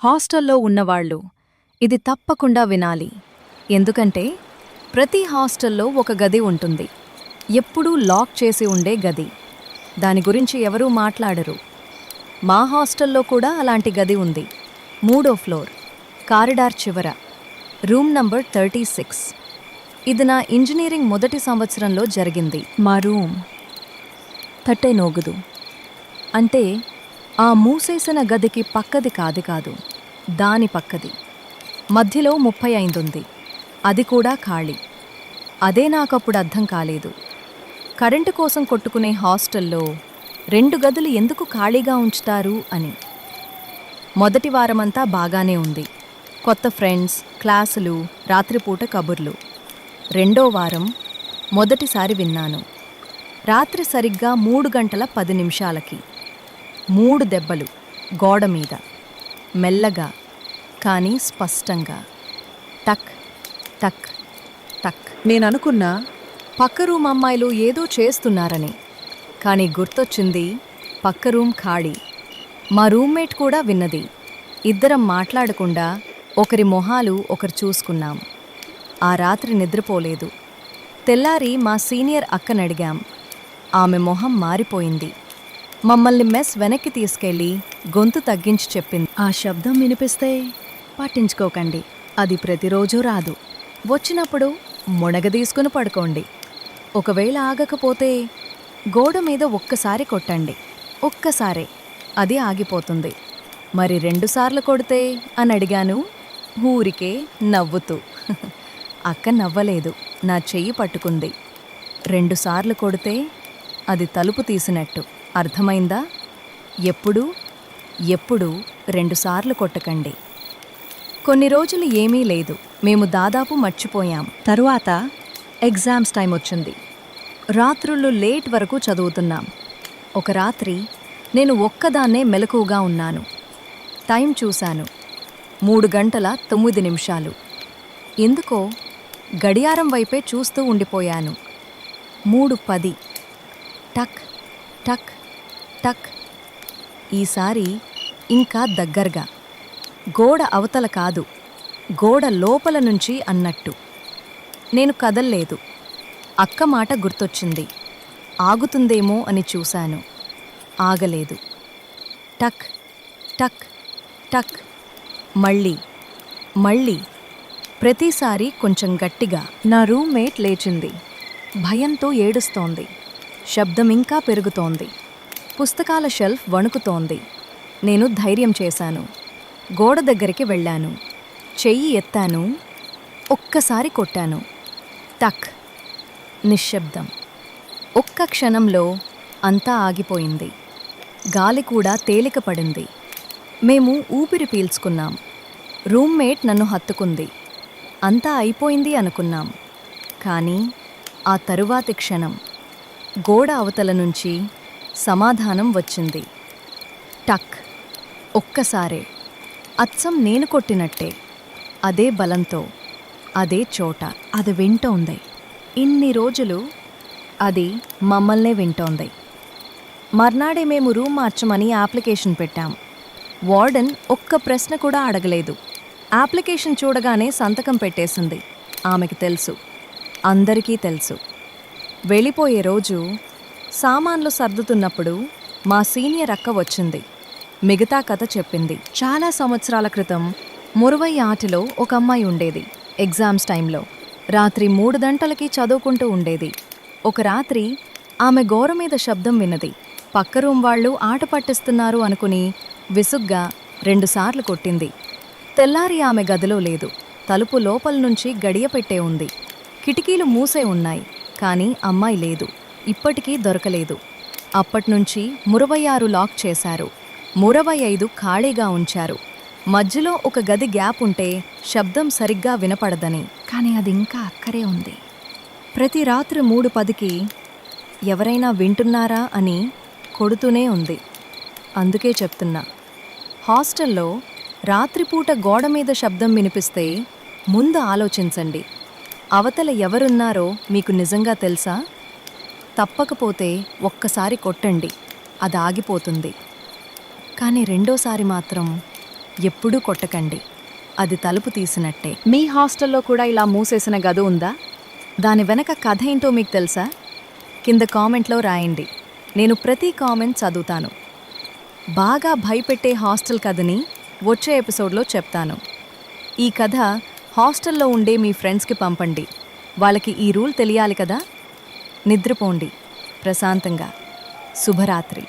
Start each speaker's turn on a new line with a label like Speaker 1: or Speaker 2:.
Speaker 1: హాస్టల్లో ఉన్నవాళ్ళు ఇది తప్పకుండా వినాలి. ఎందుకంటే ప్రతి హాస్టల్లో ఒక గది ఉంటుంది. ఎప్పుడూ లాక్ చేసి ఉండే గది. దాని గురించి ఎవరూ మాట్లాడరు. మా హాస్టల్లో కూడా అలాంటి గది ఉంది. 3వ ఫ్లోర్, కారిడార్ చివర, రూమ్ నంబర్ 36. ఇది నా ఇంజనీరింగ్ మొదటి సంవత్సరంలో జరిగింది. మా రూమ్ తట్టేనోగదు. అంటే ఆ మూసేసిన గదికి పక్కది కాదు, దాని పక్కది. మధ్యలో 35 ఉంది. అది కూడా ఖాళీ. అదే నాకప్పుడు అర్థం కాలేదు. కరెంటు కోసం కొట్టుకునే హాస్టల్లో 2 గదులు ఎందుకు ఖాళీగా ఉంచుతారు అని. మొదటి వారమంతా బాగానే ఉంది. కొత్త ఫ్రెండ్స్, క్లాసులు, రాత్రిపూట కబుర్లు. 2వ వారం మొదటిసారి విన్నాను. రాత్రి సరిగ్గా 3 గంటల 10 నిమిషాలకి 3 దెబ్బలు గోడ మీద, మెల్లగా కానీ స్పష్టంగా. టక్ టక్ టక్. నేననుకున్నా పక్క రూమ్ అమ్మాయిలు ఏదో చేస్తున్నారని. కానీ గుర్తొచ్చింది, పక్క రూమ్ ఖాళీ. మా రూమ్మేట్ కూడా విన్నది. ఇద్దరం మాట్లాడకుండా ఒకరి మొహాలు ఒకరు చూసుకున్నాం. ఆ రాత్రి నిద్రపోలేదు. తెల్లారి మా సీనియర్ అక్కనడిగాం. ఆమె మొహం మారిపోయింది. మమ్మల్ని మెస్ వెనక్కి తీసుకెళ్ళి గొంతు తగ్గించి చెప్పింది, ఆ శబ్దం వినిపిస్తే పట్టించుకోకండి. అది ప్రతిరోజూ రాదు. వచ్చినప్పుడు మునగదీసుకుని పడుకోండి. ఒకవేళ ఆగకపోతే గోడ మీద ఒక్కసారి కొట్టండి. ఒక్కసారే, అది ఆగిపోతుంది. మరి 2 సార్లు కొడితే అని అడిగాను, ఊరికే నవ్వుతూ. అక్క నవ్వలేదు, నా చెయ్యి పట్టుకుంది. 2 సార్లు కొడితే అది తలుపు తీసినట్టు. అర్థమైందా? ఎప్పుడూ 2 సార్లు కొట్టకండి. కొన్ని రోజులు ఏమీ లేదు. మేము దాదాపు మర్చిపోయాం. తరువాత ఎగ్జామ్స్ టైం వచ్చింది. రాత్రుళ్ళు లేట్ వరకు చదువుతున్నాం. ఒక రాత్రి నేను ఒక్కదాన్నే మెలకువగా ఉన్నాను. టైం చూశాను, 3 గంటల 9 నిమిషాలు. ఎందుకో గడియారం వైపే చూస్తూ ఉండిపోయాను. 3:10. టక్ టక్ టక్. ఈసారి ఇంకా దగ్గరగా. గోడ అవతల కాదు, గోడ లోపల నుంచి అన్నట్టు. నేను కదల్లేదు. అక్క మాట గుర్తొచ్చింది. ఆగుతుందేమో అని చూశాను. ఆగలేదు. టక్ టక్ టక్. మళ్ళీ. ప్రతిసారి కొంచెం గట్టిగా. నా రూమ్మేట్ లేచింది. భయంతో ఏడుస్తోంది. శబ్దం ఇంకా పెరుగుతోంది. పుస్తకాల షెల్ఫ్ వణుకుతోంది. నేను ధైర్యం చేశాను. గోడ దగ్గరికి వెళ్ళాను. చెయ్యి ఎత్తాను. ఒక్కసారి కొట్టాను. టక్. నిశ్శబ్దం. ఒక్క క్షణంలో అంతా ఆగిపోయింది. గాలి కూడా తేలికపడింది. మేము ఊపిరి పీల్చుకున్నాం. రూమ్మేట్ నన్ను హత్తుకుంది. అంతా అయిపోయింది అనుకున్నాం. కానీ ఆ తరువాతి క్షణం గోడ అవతల నుంచి సమాధానం వచ్చింది. టక్. ఒక్కసారే. అచ్చం నేను కొట్టినట్టే. అదే బలంతో, అదే చోట. అది వింటోంది. ఇన్ని రోజులు అది మమ్మల్నే వింటోంది. మర్నాడే మేము రూమ్ మార్చమని అప్లికేషన్ పెట్టాం. వార్డెన్ ఒక్క ప్రశ్న కూడా అడగలేదు. అప్లికేషన్ చూడగానే సంతకం పెట్టేసింది. ఆమెకి తెలుసు, అందరికీ తెలుసు. వెళ్ళిపోయే రోజు సామాన్లు సర్దుతున్నప్పుడు మా సీనియర్ అక్క వచ్చింది. మిగతా కథ చెప్పింది. చాలా సంవత్సరాల క్రితం మురవై ఆటలో ఒక అమ్మాయి ఉండేది. ఎగ్జామ్స్ టైంలో రాత్రి 3 గంటలకి చదువుకుంటూ ఉండేది. ఒక రాత్రి ఆమె గోర మీద శబ్దం విన్నది. పక్క రూమ్ వాళ్ళు ఆట పట్టిస్తున్నారు అనుకుని విసుగ్గా 2 సార్లు కొట్టింది. తెల్లారి ఆమె గదిలో లేదు. తలుపు లోపల నుంచి గడియ పెట్టే ఉంది. కిటికీలు మూసే ఉన్నాయి. కానీ అమ్మాయి లేదు. ఇప్పటికీ దొరకలేదు. అప్పట్నుంచి 36 లాక్ చేశారు. 35 ఖాళీగా ఉంచారు. మధ్యలో ఒక గది గ్యాప్ ఉంటే శబ్దం సరిగ్గా వినపడదని. కానీ అది ఇంకా అక్కడే ఉంది. ప్రతి రాత్రి 3:10కి ఎవరైనా వింటున్నారా అని కొడుతూనే ఉంది. అందుకే చెప్తున్నా, హాస్టల్లో రాత్రిపూట గోడ మీద శబ్దం వినిపిస్తే ముందు ఆలోచించండి. అవతల ఎవరున్నారో మీకు నిజంగా తెలుసా? తప్పకపోతే ఒక్కసారి కొట్టండి, అది ఆగిపోతుంది. కానీ రెండోసారి మాత్రం ఎప్పుడూ కొట్టకండి. అది తలుపు తీసినట్టే.
Speaker 2: మీ హాస్టల్లో కూడా ఇలా మూసేసిన గది ఉందా?
Speaker 1: దాని వెనక కథ ఏంటో మీకు తెలుసా? కింద కామెంట్లో రాయండి. నేను ప్రతి కామెంట్ చదువుతాను. బాగా భయపెట్టే హాస్టల్ కథని వచ్చే ఎపిసోడ్లో చెప్తాను. ఈ కథ హాస్టల్లో ఉండే మీ ఫ్రెండ్స్కి పంపండి. వాళ్ళకి ఈ రూల్ తెలియాలి కదా. నిద్రపోండి ప్రశాంతంగా. శుభరాత్రి.